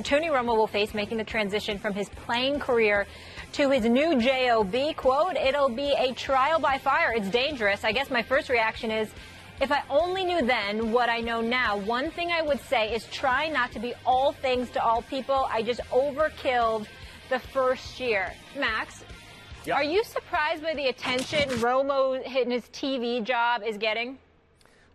Tony Romo will face making the transition from his playing career to his new job. Quote, "It'll be a trial by fire. It's dangerous." I guess my first reaction is, if I only knew then what I know now, one thing I would say is try not to be all things to all people. I just overkilled the first year. Max, yep. Are you surprised by the attention Romo in his TV job is getting?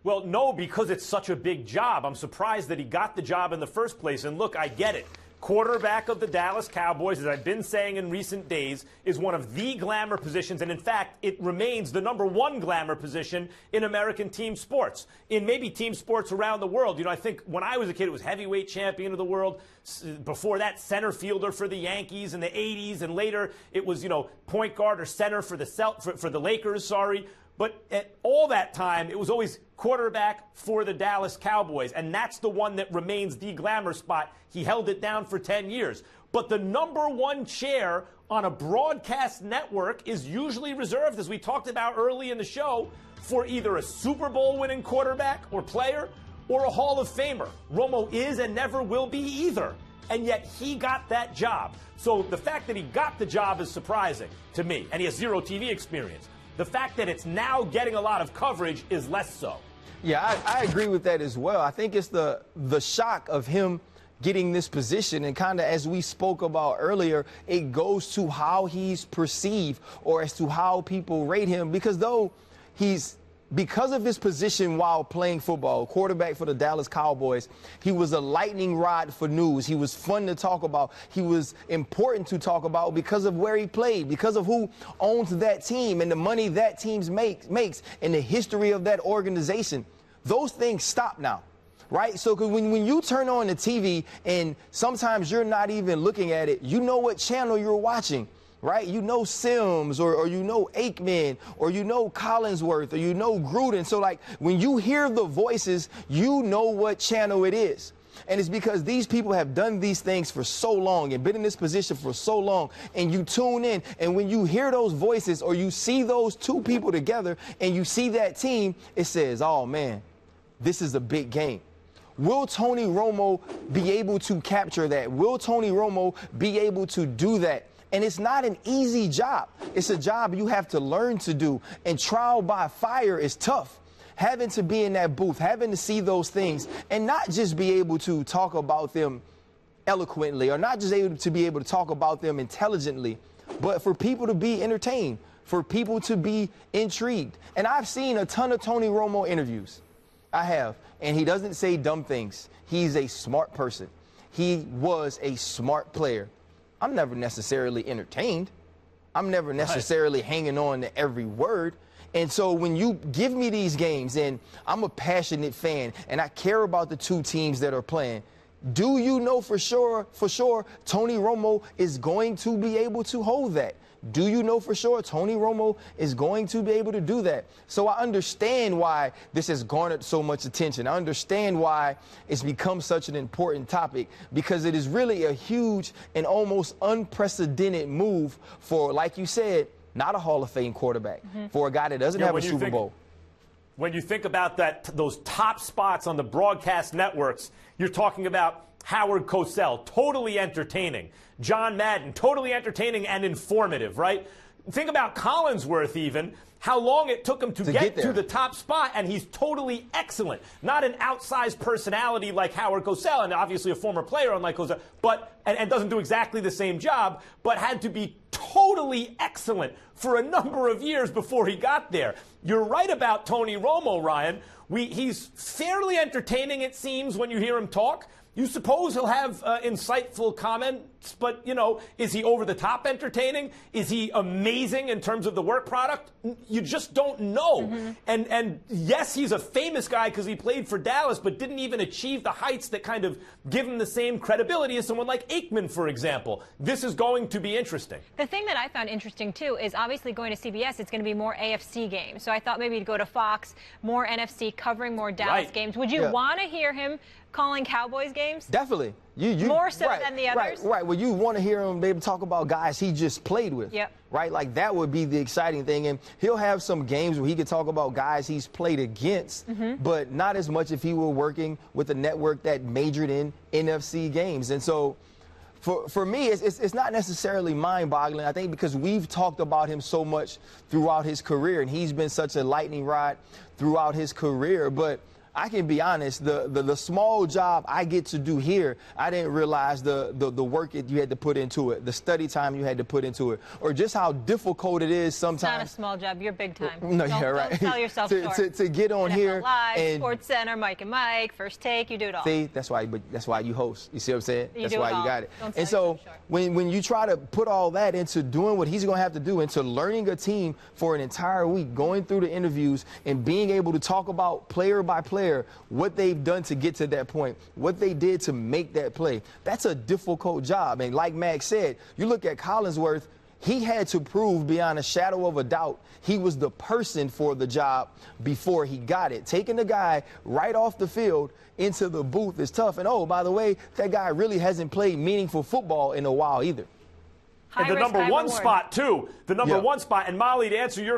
Well, no, because it's such a big job. I'm surprised that he got the job in the first place. And look, I get it. Quarterback of the Dallas Cowboys, as I've been saying in recent days, is one of the glamour positions. And in fact, it remains the #1 glamour position in American team sports, in maybe team sports around the world. You know, I think when I was a kid, it was heavyweight champion of the world. Before that, center fielder for the Yankees in the 80s. And later, it was, you know, point guard or center for the Lakers, sorry. But at all that time, it was always quarterback for the Dallas Cowboys. And that's the one that remains the glamour spot. He held it down for 10 years. But the #1 chair on a broadcast network is usually reserved, as we talked about early in the show, for either a Super Bowl winning quarterback or player or a Hall of Famer. Romo is and never will be either. And yet he got that job. So the fact that he got the job is surprising to me. And he has zero TV experience. The fact that it's now getting a lot of coverage is less so. Yeah, I agree with that as well. I think it's the shock of him getting this position, and kind of as we spoke about earlier, it goes to how he's perceived or as to how people rate him, because because of his position while playing football, quarterback for the Dallas Cowboys, he was a lightning rod for news. He was fun to talk about. He was important to talk about because of where he played, because of who owns that team and the money that team makes and the history of that organization. Those things stop now, right? So when you turn on the TV and sometimes you're not even looking at it, you know what channel you're watching. Right? You know Sims or you know Aikman or you know Collinsworth or you know Gruden. So, like, when you hear the voices, you know what channel it is. And it's because these people have done these things for so long and been in this position for so long. And you tune in, and when you hear those voices or you see those two people together and you see that team, it says, oh, man, this is a big game. Will Tony Romo be able to capture that? Will Tony Romo be able to do that? And it's not an easy job. It's a job you have to learn to do. And trial by fire is tough. Having to be in that booth, having to see those things, and not just be able to talk about them eloquently or not just able to be able to talk about them intelligently, but for people to be entertained, for people to be intrigued. And I've seen a ton of Tony Romo interviews. I have. And he doesn't say dumb things. He's a smart person. He was a smart player. I'm never necessarily entertained. I'm never necessarily hanging on to every word. And so when you give me these games, and I'm a passionate fan, and I care about the two teams that are playing, do you know for sure, Tony Romo is going to be able to hold that? Do you know for sure Tony Romo is going to be able to do that? So I understand why this has garnered so much attention. I understand why it's become such an important topic, because it is really a huge and almost unprecedented move for, like you said, not a Hall of Fame quarterback, for a guy that doesn't have a Super Bowl. When you think about those top spots on the broadcast networks, you're talking about Howard Cosell, totally entertaining. John Madden, totally entertaining and informative, right? Think about Collinsworth even, how long it took him to get to the top spot, and he's totally excellent. Not an outsized personality like Howard Cosell, and obviously a former player unlike Cosell, and doesn't do exactly the same job, but had to be totally excellent for a number of years before he got there. You're right about Tony Romo, Ryan. He's fairly entertaining, it seems, when you hear him talk. You suppose he'll have insightful comments, but, you know, is he over-the-top entertaining? Is he amazing in terms of the work product? You just don't know. And yes, he's a famous guy because he played for Dallas, but didn't even achieve the heights that kind of give him the same credibility as someone like Aikman, for example. This is going to be interesting. The thing that I found interesting, too, is obviously going to CBS, it's going to be more AFC games. So I thought maybe he'd go to Fox, more NFC, covering more Dallas games. Would you want to hear him calling Cowboys games? Definitely. You More so right, than the others? Right. Well, you want to hear him maybe talk about guys he just played with. Yep. Right? Like, that would be the exciting thing. And he'll have some games where he could talk about guys he's played against, but not as much if he were working with a network that majored in NFC games. And so for me, it's not necessarily mind-boggling, I think, because we've talked about him so much throughout his career, and he's been such a lightning rod throughout his career. But I can be honest, the small job I get to do here, I didn't realize the work that you had to put into it, the study time you had to put into it, or just how difficult it is sometimes. It's not a small job. You're big time. No, Don't sell yourself short. To get on NFL here Live, and Sports Center, Mike and Mike, First Take, you do it all. see, that's why you host. You see what I'm saying? You That's do why it you all. got it. Don't sell And so yourself short. when you try to put all that into doing what he's going to have to do, into learning a team for an entire week, going through the interviews and being able to talk about player by player what they've done to get to that point, what they did to make that play, that's a difficult job. And like Max said, you look at Collinsworth, he had to prove beyond a shadow of a doubt he was the person for the job before he got it. Taking the guy right off the field into the booth is tough. And, oh, by the way, that guy really hasn't played meaningful football in a while either. And the number one spot, too. The number one spot. And Molly, to answer your